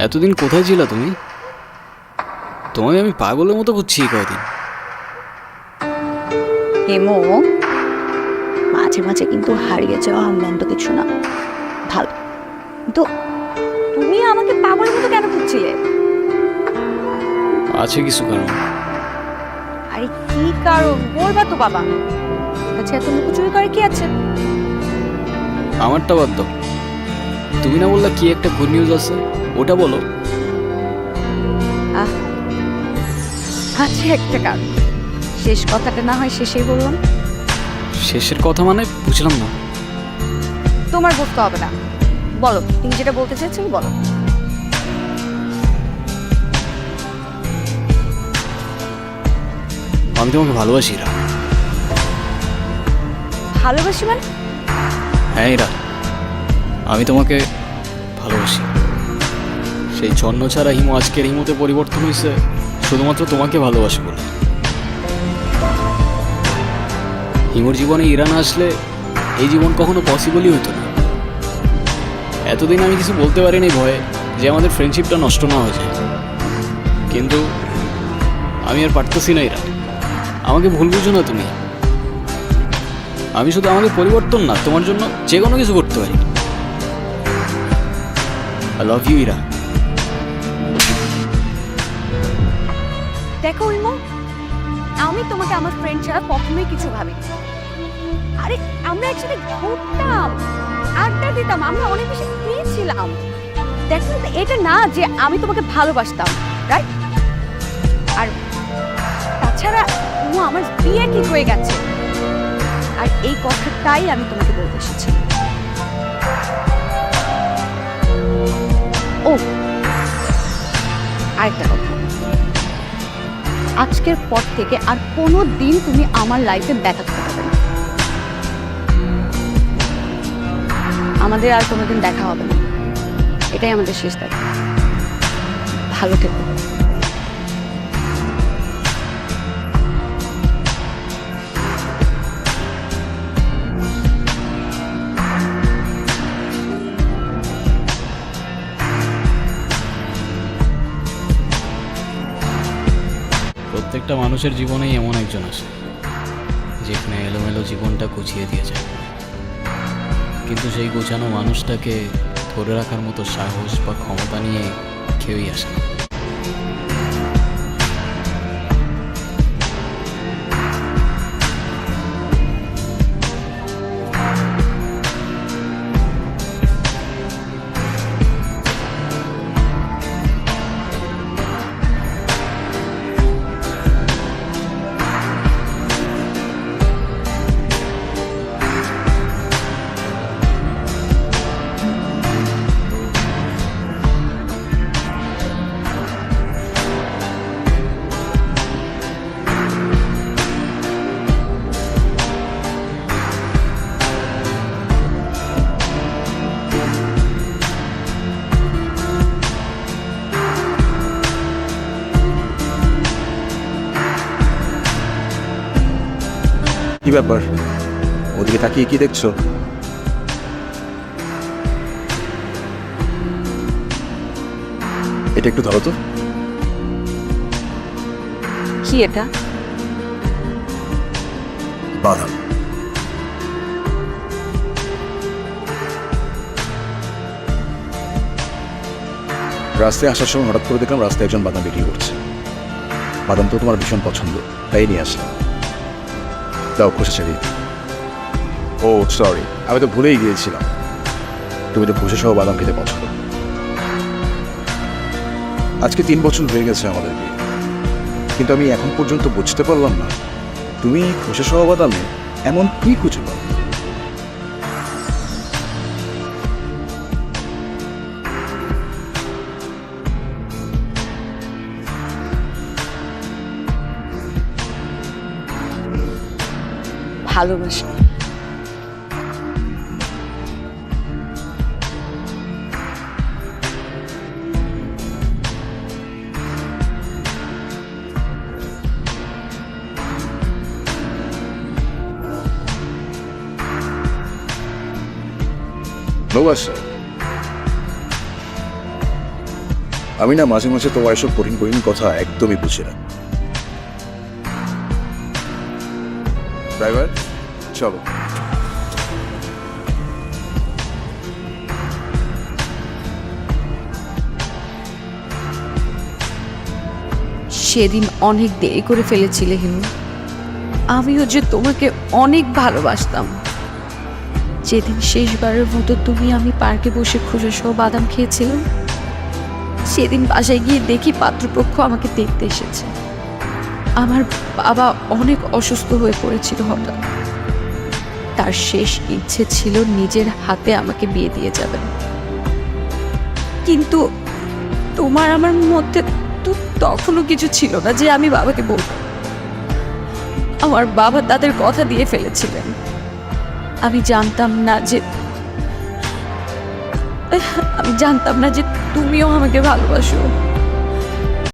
এতদিন কোথায় ছিলা তুমি? তোমাকে আমি পাগলের মতো খুঁজছি কয়দিন। হেমো, মাঝে মাঝে কিন্তু হারিয়ে যাওয়া মন্দ কিছু না, ভালো। তো তুমি আমাকে পাগলের মতো কেন খুঁজছিলে? আছে কিছু কারণ। আরে কি কারণ বলবা তো বাবা। আচ্ছা, এত লুকোচুরি করে কি আছে? আমারটা বাদ দাও, তুমি না বললা কি একটা গুড নিউজ আছে, ওটা বলো। আহ, আছে একটা কারণ। শেষ কথাটা না হয় শেষেই বললাম। শেষের কথা মানে বুঝলাম না। তোমার বুঝতে হবে না, বলো তুমি যেটা বলতে চাইছো বলো। আমি তোমাকে ভালোবাসি ইরা। ভালোবাসি মানে? হ্যাঁ ইরা, আমি তোমাকে ভালোবাসি। সেই ছন্ন ছাড়া হিমু আজকের হিমুতে পরিবর্তন হয়েছে শুধুমাত্র তোমাকে ভালোবাসি বলে। হিমুর জীবনে ইরা না আসলে এই জীবন কখনো পসিবলই হতো না। এতদিন আমি কিছু বলতে পারিনি ভয়ে যে আমাদের ফ্রেন্ডশিপটা নষ্ট না হয়ে যায়, কিন্তু আমি আর পারতেছি না ইরা। আমাকে ভুল বুঝো না তুমি। আমি শুধু আমাকে পরিবর্তন না, তোমার জন্য যে কোনো কিছু করতে পারি। I love you Ira. দেখো ইমো, আমি তোমাকে আমার ফ্রেন্ড ছাড়া কখনোই কিছু ভাবি। আরে আমরা একসাথে ঘুরতাম, আড্ডা দিতাম, আমরা অনেক বেশি ফ্রি ছিলাম। দেখো এটা না যে আমি তোমাকে ভালোবাসতাম, রাইট? আর তাছাড়া আমার বিয়ে ঠিক হয়ে গেছে, আর এই কথাটাই আমি তোমাকে বলতে এসেছি। ও আরেকটা কথা, আজকের পর থেকে আর কোনো দিন তুমি আমার লাইফে দেখা করতে পারবে না। আমাদের আর কোনোদিন দেখা হবে না, এটাই আমাদের শেষ দেখা। ভালো থেকো। প্রত্যেকটা মানুষের জীবনেই এমন একজন আসে যেখানে এলোমেলো জীবনটা গুছিয়ে দিয়ে যায়, কিন্তু সেই গোছানো মানুষটাকে ধরে রাখার মতো সাহস বা ক্ষমতা নিয়ে কেউই আসে না। কি ব্যাপার, ওদিকে তাকিয়ে কি দেখছো? এটা একটু ধরো তো। কি এটা? বাদাম। রাস্তায় আসার সময় হঠাৎ করে দেখলাম রাস্তায় একজন বাদাম বিক্রি করছে। বাদাম তো তোমার ভীষণ পছন্দ, তাই নিয়ে আসলাম। দাও, খোসা ছাড়িয়ে। ও সরি, আমি তো ভুলেই গিয়েছিলাম, তুমি তো খোসা সহ বাদাম খেতে পছন্দ। আজকে 3 বছর হয়ে গেছে আমাদের বিয়ে, কিন্তু আমি এখন পর্যন্ত বুঝতে পারলাম না তুমি খোসা সহ বাদামে এমন কি খুঁজে পাও। ভালোবাসা। ভালোবাসা আমি না মাঝে মাঝে তোমার এসব কঠিন কঠিন কথা একদমই বুঝি না। ড্রাইভার, চলো। সেদিন অনেক দেরি করে ফেলেছিলে হিমু। আমিও যে তোমাকে অনেক ভালোবাসতাম। যেদিন শেষবারের মতো তুমি আমি পার্কে বসে খোসা সহ বাদাম খেয়েছিলাম, সেদিন বাসায় গিয়ে দেখি পাত্রপক্ষ আমাকে দেখতে এসেছে। আমার বাবা অনেক অসুস্থ হয়ে পড়েছিল হঠাৎ। তার শেষ ইচ্ছে ছিল নিজের হাতে আমাকে বিয়ে দিয়ে যাবেন, কিন্তু তোমার আমার মধ্যে তো তখনও কিছু ছিল না যে আমি বাবাকে বলবো। আমার বাবা তাদের কথা দিয়ে ফেলেছিলেন। আমি জানতাম না যে তুমিও আমাকে ভালোবাসো।